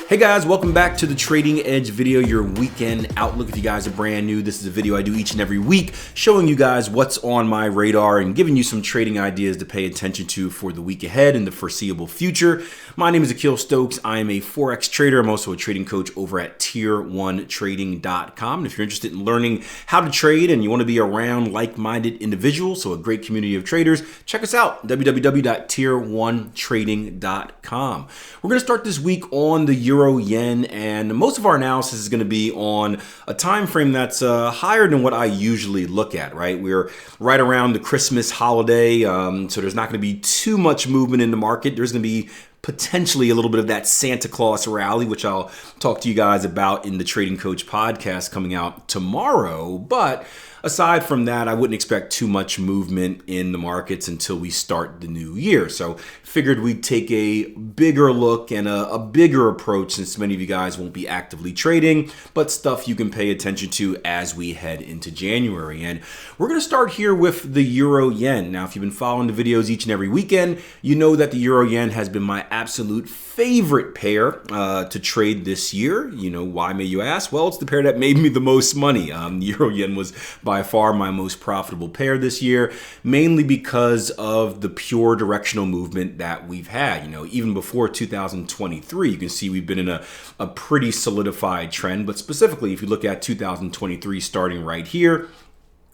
Hey guys, welcome back to the Trading Edge video, your weekend outlook. If you guys are brand new, this is a video I do each and every week showing you guys what's on my radar and giving you some trading ideas to pay attention to for the week ahead and the foreseeable future. My name is Akil Stokes. I am a Forex trader. I'm also a trading coach over at tier1trading.com. And if you're interested in learning how to trade and you want to be around like-minded individuals, so a great community of traders, check us out, www.tier1trading.com. We're going to start this week on the Euro yen, and most of our analysis is going to be on a time frame that's higher than what I usually look at, right? We're right around the Christmas holiday, so there's not going to be too much movement in the market. There's going to be potentially a little bit of that Santa Claus rally, which I'll talk to you guys about in the Trading Coach podcast coming out tomorrow. But aside from that, I wouldn't expect too much movement in the markets until we start the new year. So figured we'd take a bigger look and a bigger approach, since many of you guys won't be actively trading, but stuff you can pay attention to as we head into January. And we're going to start here with the Euro yen. Now, if you've been following the videos each and every weekend, you know that the Euro yen has been my absolute favorite pair to trade this year. You know, why, may you ask? Well, it's the pair that made me the most money. Euro yen was by far my most profitable pair this year, mainly because of the pure directional movement that we've had. You know, even before 2023, you can see we've been in a pretty solidified trend. But specifically, if you look at 2023 starting right here,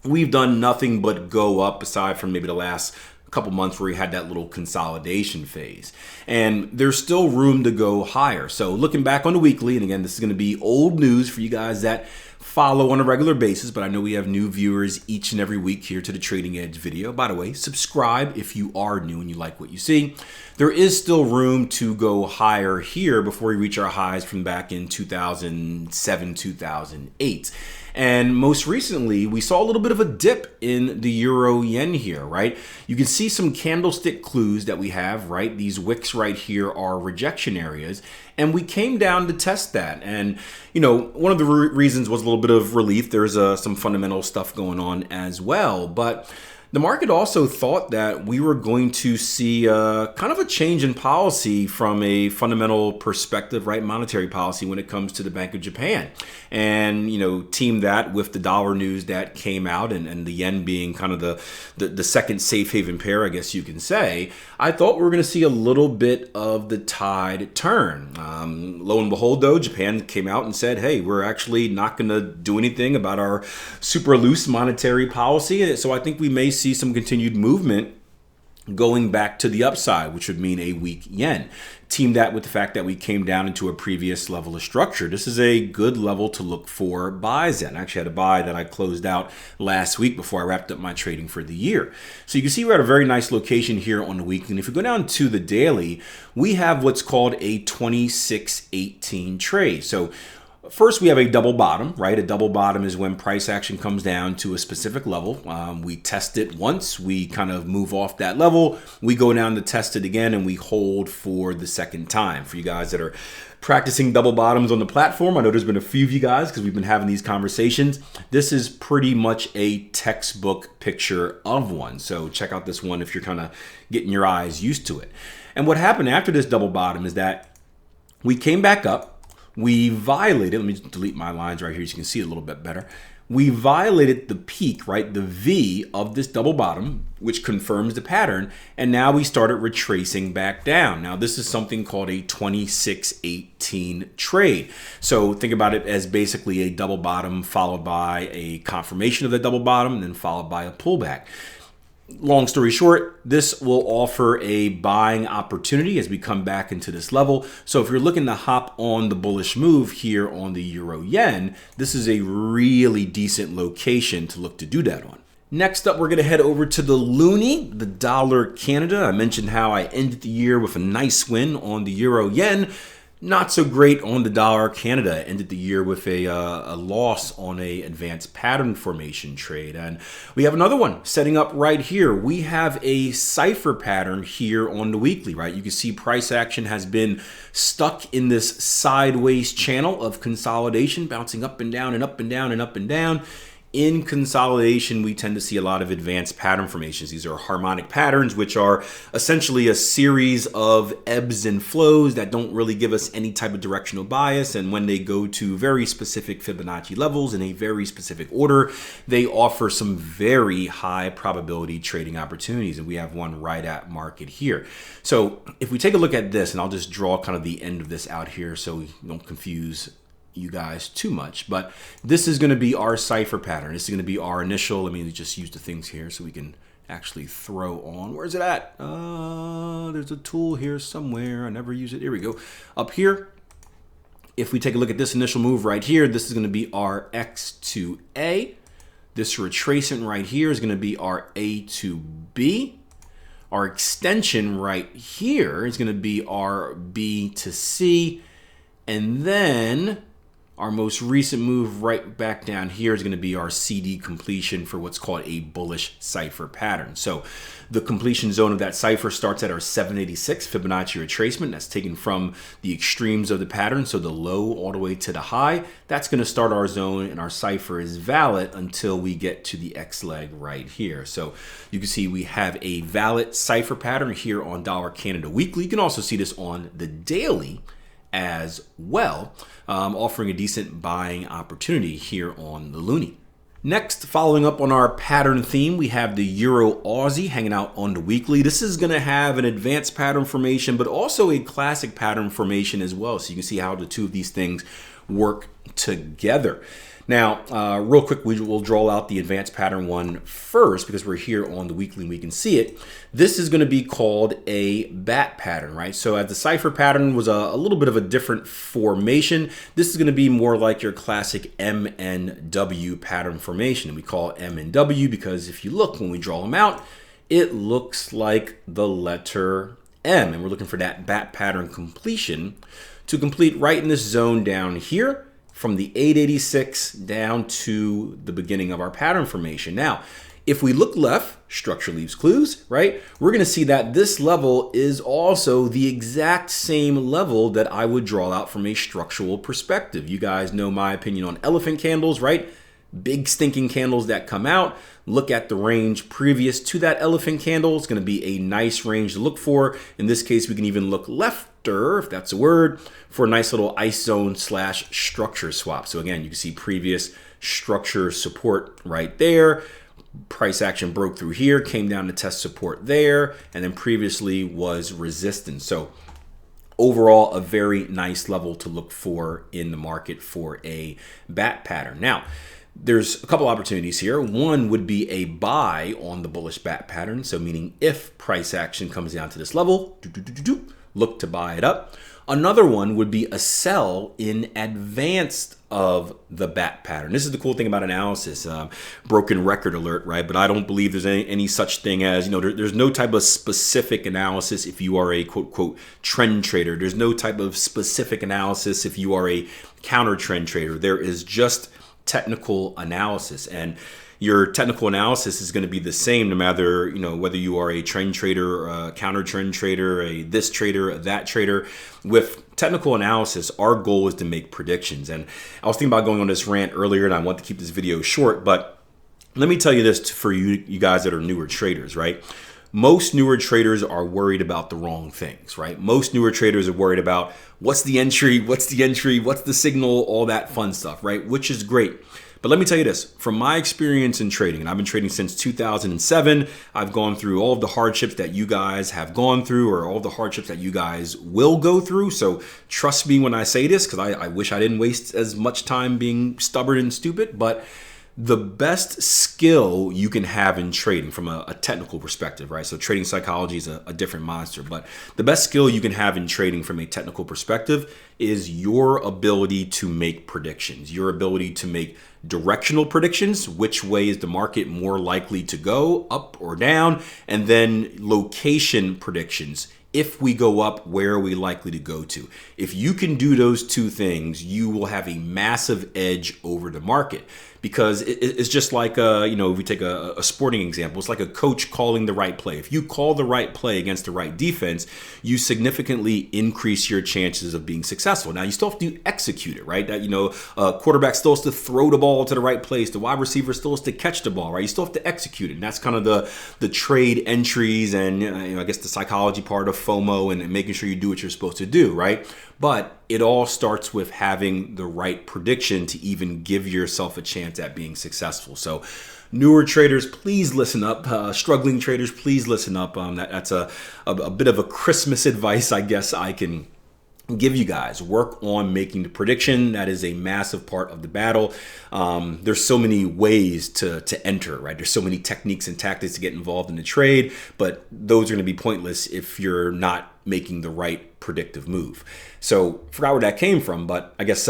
we've done nothing but go up, aside from maybe the last couple months where we had that little consolidation phase, and there's still room to go higher. So looking back on the weekly, and again, this is going to be old news for you guys that follow on a regular basis, but I know we have new viewers each and every week here to the Trading Edge video. By the way, subscribe if you are new and you like what you see. There is still room to go higher here before we reach our highs from back in 2007, 2008. And most recently, we saw a little bit of a dip in the Euro yen here, right? You can see some candlestick clues that we have, right? These wicks right here are rejection areas. And we came down to test that. And, you know, one of the reasons was a little bit of relief. There's some fundamental stuff going on as well. But the market also thought that we were going to see kind of a change in policy from a fundamental perspective, right? Monetary policy when it comes to the Bank of Japan. And, you know, team that with the dollar news that came out and the yen being kind of the second safe haven pair, I guess you can say. I thought we were going to see a little bit of the tide turn. Lo and behold, though, Japan came out and said, hey, we're actually not going to do anything about our super loose monetary policy. So I think we may see some continued movement going back to the upside, which would mean a weak yen. Team that with the fact that we came down into a previous level of structure. This is a good level to look for buys in. I actually had a buy that I closed out last week before I wrapped up my trading for the year. So you can see we're at a very nice location here on the weekly. And if we go down to the daily, we have what's called a 2618 trade. So first, we have a double bottom, right? A double bottom is when price action comes down to a specific level. We test it once, we kind of move off that level, we go down to test it again, and we hold for the second time. For you guys that are practicing double bottoms on the platform, I know there's been a few of you guys because we've been having these conversations. This is pretty much a textbook picture of one. So check out this one if you're kind of getting your eyes used to it. And what happened after this double bottom is that we came back up. We violated, let me just delete my lines right here so you can see it a little bit better. We violated the peak, right, the V of this double bottom, which confirms the pattern, and now we started retracing back down. Now, this is something called a 2618 trade. So think about it as basically a double bottom followed by a confirmation of the double bottom and then followed by a pullback. Long story short, this will offer a buying opportunity as we come back into this level. So if you're looking to hop on the bullish move here on the Euro yen, this is a really decent location to look to do that on. Next up, we're going to head over to the loonie, the dollar Canada. I mentioned how I ended the year with a nice win on the Euro yen. Not so great on the dollar Canada. Ended the year with a loss on a advanced pattern formation trade. And we have another one setting up right here. We have a Cypher pattern here on the weekly, right? You can see price action has been stuck in this sideways channel of consolidation, bouncing up and down and up and down and up and down. in consolidation, we tend to see a lot of advanced pattern formations. These are harmonic patterns, which are essentially a series of ebbs and flows that don't really give us any type of directional bias. And when they go to very specific Fibonacci levels in a very specific order, they offer some very high probability trading opportunities. And we have one right at market here. So if we take a look at this, and I'll just draw kind of the end of this out here so we don't confuse you guys too much, but this is going to be our Cypher pattern. This is going to be our initial. Let me just use the things here so we can actually throw on. Where's it at? There's a tool here somewhere. I never use it. Here we go. Up here, if we take a look at this initial move right here, this is going to be our X to A. This retracement right here is going to be our A to B. Our extension right here is going to be our B to C. And then our most recent move right back down here is going to be our CD completion for what's called a bullish Cypher pattern. So the completion zone of that Cypher starts at our 786 Fibonacci retracement. That's taken from the extremes of the pattern, so the low all the way to the high. That's going to start our zone, and our Cypher is valid until we get to the X leg right here. So you can see we have a valid Cypher pattern here on Dollar Canada Weekly. You can also see this on the daily as well, offering a decent buying opportunity here on the Loonie. Next, following up on our pattern theme, we have the Euro Aussie hanging out on the weekly. This is going to have an advanced pattern formation, but also a classic pattern formation as well. So you can see how the two of these things work together. Now, real quick, we'll draw out the advanced pattern one first because we're here on the weekly and we can see it. This is going to be called a bat pattern, right? So as the Cypher pattern was a little bit of a different formation, this is going to be more like your classic M and W pattern formation. And we call it M and W because if you look, when we draw them out, it looks like the letter M. And we're looking for that bat pattern completion to complete right in this zone down here, from the 886 down to the beginning of our pattern formation. Now, if we look left, structure leaves clues, right? We're going to see that this level is also the exact same level that I would draw out from a structural perspective. You guys know my opinion on elephant candles, right? Big stinking candles that come out. Look at the range previous to that elephant candle. It's going to be a nice range to look for. In this case, we can even look lefter, if that's a word, for a nice little ice zone / structure swap. So again, you can see previous structure support right there. Price action broke through here, came down to test support there, and then previously was resistance. So overall, a very nice level to look for in the market for a bat pattern. Now, there's a couple opportunities here. One would be a buy on the bullish bat pattern. So meaning if price action comes down to this level, look to buy it up. Another one would be a sell in advance of the bat pattern. This is the cool thing about analysis. Broken record alert, right? But I don't believe there's any such thing as, there's no type of specific analysis if you are a quote, quote, trend trader. There's no type of specific analysis if you are a counter trend trader. There is just technical analysis, and your technical analysis is going to be the same no matter whether you are a trend trader, a counter trend trader, a this trader, a that trader. With technical analysis, our goal is to make predictions. And I was thinking about going on this rant earlier, and I want to keep this video short, but let me tell you this for you guys that are newer traders, right? Most newer traders are worried about the wrong things, right? Most newer traders are worried about what's the entry, what's the signal, all that fun stuff, right? Which is great. But let me tell you this, from my experience in trading, and I've been trading since 2007, I've gone through all of the hardships that you guys have gone through, or all the hardships that you guys will go through. So trust me when I say this, because I wish I didn't waste as much time being stubborn and stupid, but the best skill you can have in trading from a technical perspective, right? So trading psychology is a different monster, but the best skill you can have in trading from a technical perspective is your ability to make predictions, your ability to make directional predictions, which way is the market more likely to go, up or down, and then location predictions if we go up, where are we likely to go to? If you can do those two things, you will have a massive edge over the market. Because it's just like, if we take a sporting example, it's like a coach calling the right play. If you call the right play against the right defense, you significantly increase your chances of being successful. Now, you still have to execute it, right? That, quarterback still has to throw the ball to the right place. The wide receiver still has to catch the ball, right? You still have to execute it. And that's kind of the trade entries and, I guess the psychology part of FOMO and making sure you do what you're supposed to do, right? But it all starts with having the right prediction to even give yourself a chance at being successful. So newer traders, please listen up. Struggling traders, please listen up. That's a bit of a Christmas advice, I guess I can give you guys. Work on making the prediction. That is a massive part of the battle. There's so many ways to enter, right? There's so many techniques and tactics to get involved in the trade, but those are going to be pointless if you're not making the right predictive move. So forgot where that came from, but I guess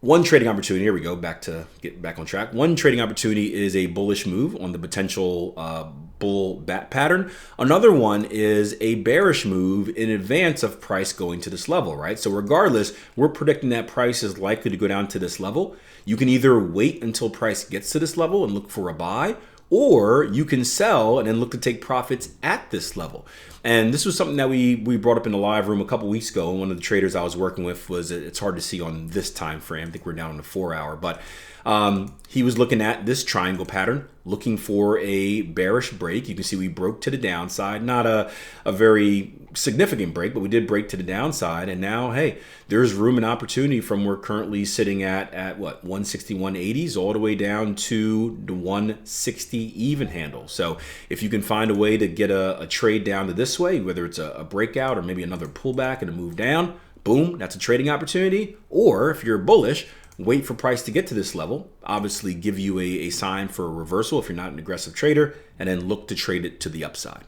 one trading opportunity, here we go, get back on track. One trading opportunity is a bullish move on the potential bull bat pattern. Another one is a bearish move in advance of price going to this level, right? So regardless, we're predicting that price is likely to go down to this level. You can either wait until price gets to this level and look for a buy, or you can sell and then look to take profits at this level. And this was something that we brought up in the live room a couple weeks ago. And one of the traders I was working with was, it's hard to see on this time frame. I think we're down in the 4 hour, but he was looking at this triangle pattern, looking for a bearish break. You can see we broke to the downside, not a very significant break, but we did break to the downside. And now, hey, there's room and opportunity from we're currently sitting at what, 161.80s all the way down to the 160 even handle. So if you can find a way to get a trade down to this way, whether it's a breakout or maybe another pullback and a move down, boom, that's a trading opportunity. Or if you're bullish, wait for price to get to this level, obviously give you a sign for a reversal if you're not an aggressive trader, and then look to trade it to the upside.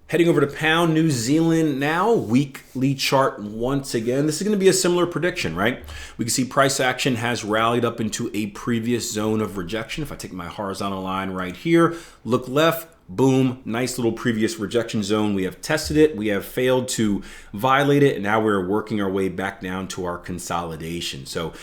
Heading over to pound New Zealand now, weekly chart once again. This is going to be a similar prediction, right? We can see price action has rallied up into a previous zone of rejection. If I take my horizontal line right here, look left, boom, nice little previous rejection zone. We have tested it, we have failed to violate it, and now we're working our way back down to our consolidation. So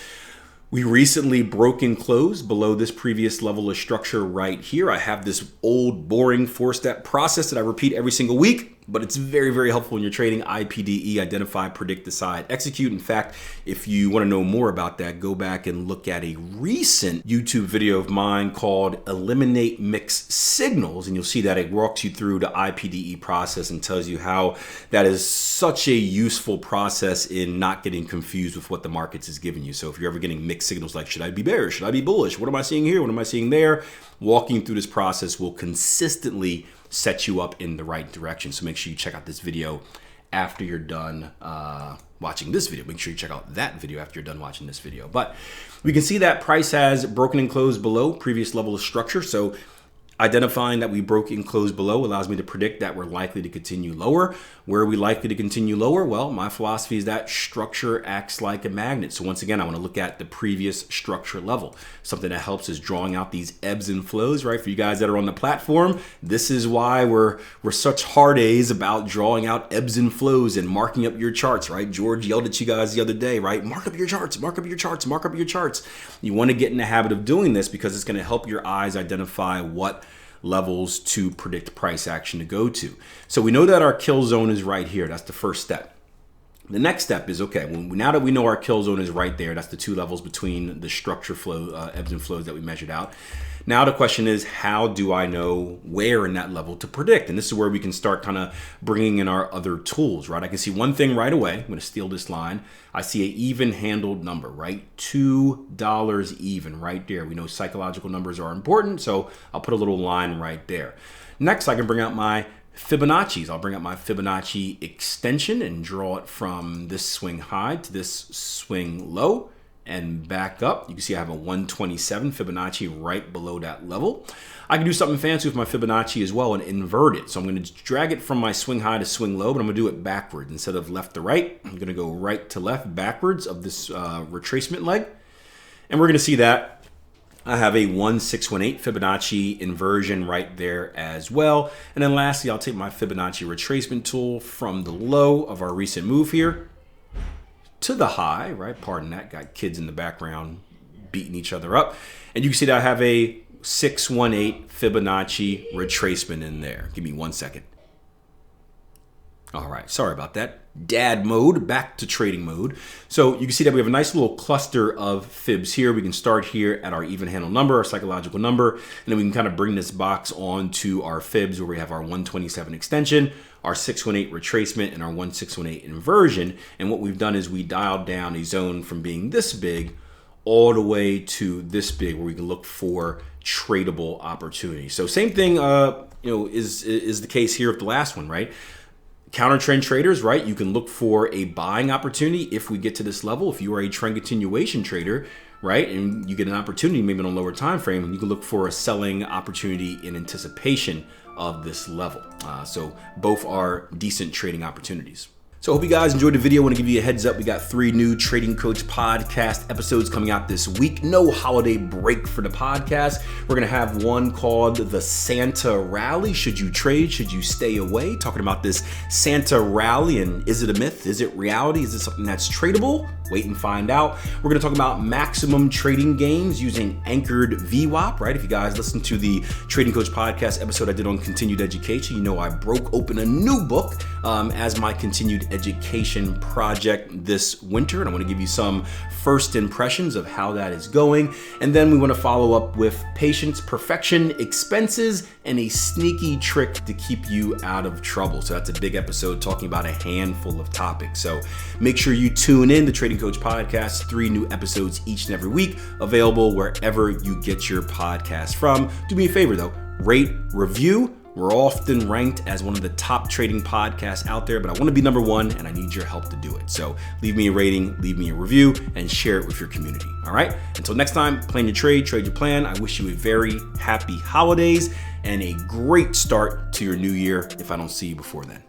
we recently broke and closed below this previous level of structure right here. I have this old boring 4-step process that I repeat every single week, but it's very, very helpful when you're trading. IPDE, identify, predict, decide, execute. In fact, if you want to know more about that, go back and look at a recent YouTube video of mine called Eliminate Mixed Signals, and you'll see that it walks you through the IPDE process and tells you how that is such a useful process in not getting confused with what the markets is giving you. So if you're ever getting mixed signals like, should I be bearish? Should I be bullish? What am I seeing here? What am I seeing there? Walking through this process will consistently set you up in the right direction. So make sure you check out this video after you're done watching this video. Make sure you check out that video after you're done watching this video. But we can see that price has broken and closed below previous level of structure. So identifying that we broke and closed below allows me to predict that we're likely to continue lower. Where are we likely to continue lower? Well, my philosophy is that structure acts like a magnet. So once again, I want to look at the previous structure level. Something that helps is drawing out these ebbs and flows, right? For you guys that are on the platform, this is why we're such hard A's about drawing out ebbs and flows and marking up your charts, right? George yelled at you guys the other day, right? Mark up your charts, mark up your charts, mark up your charts. You want to get in the habit of doing this because it's going to help your eyes identify what levels to predict price action to go to. So we know that our kill zone is right here. That's the first step. The next step is, okay, now that we know our kill zone is right there, that's the two levels between the structure flow, ebbs and flows that we measured out. Now the question is, how do I know where in that level to predict? And this is where we can start kind of bringing in our other tools, right? I can see one thing right away. I'm going to steal this line. I see an even handled number, right? $2 even right there. We know psychological numbers are important, so I'll put a little line right there. Next, I can bring out my Fibonacci's. I'll bring up my Fibonacci extension and draw it from this swing high to this swing low and back up. You can see I have a 127 Fibonacci right below that level. I can do something fancy with my Fibonacci as well and invert it. So I'm going to drag it from my swing high to swing low, but I'm going to do it backwards. Instead of left to right, I'm going to go right to left backwards of this retracement leg. And we're going to see that I have a 1618 Fibonacci inversion right there as well. And then lastly, I'll take my Fibonacci retracement tool from the low of our recent move here to the high, right? Pardon that, got kids in the background beating each other up. And you can see that I have a 618 Fibonacci retracement in there. Give me 1 second. All right, sorry about that. Dad mode, back to trading mode. So you can see that we have a nice little cluster of fibs here. We can start here at our even handle number, our psychological number, and then we can kind of bring this box onto our fibs where we have our 127 extension, our 618 retracement, and our 1618 inversion. And what we've done is we dialed down a zone from being this big all the way to this big where we can look for tradable opportunities. So same thing is the case here with the last one, right? Counter trend traders, right? You can look for a buying opportunity if we get to this level. If you are a trend continuation trader, right, and you get an opportunity maybe on a lower time frame, you can look for a selling opportunity in anticipation of this level. So both are decent trading opportunities. So I hope you guys enjoyed the video. I want to give you a heads up. We got 3 new Trading Coach podcast episodes coming out this week. No holiday break for the podcast. We're going to have one called the Santa Rally. Should you trade? Should you stay away? Talking about this Santa Rally and is it a myth? Is it reality? Is it something that's tradable? Wait and find out. We're going to talk about maximum trading gains using anchored VWAP, right? If you guys listen to the Trading Coach podcast episode I did on continued education, you know I broke open a new book as my continued education project this winter. And I want to give you some first impressions of how that is going. And then we want to follow up with patience, perfection, expenses, and a sneaky trick to keep you out of trouble. So that's a big episode talking about a handful of topics. So make sure you tune in to Trading Coach Podcast, 3 new episodes each and every week, available wherever you get your podcast from. Do me a favor though, rate, review. We're often ranked as one of the top trading podcasts out there, but I want to be number 1 and I need your help to do it. So leave me a rating, leave me a review, and share it with your community. All right. Until next time, plan your trade, trade your plan. I wish you a very happy holidays and a great start to your new year if I don't see you before then.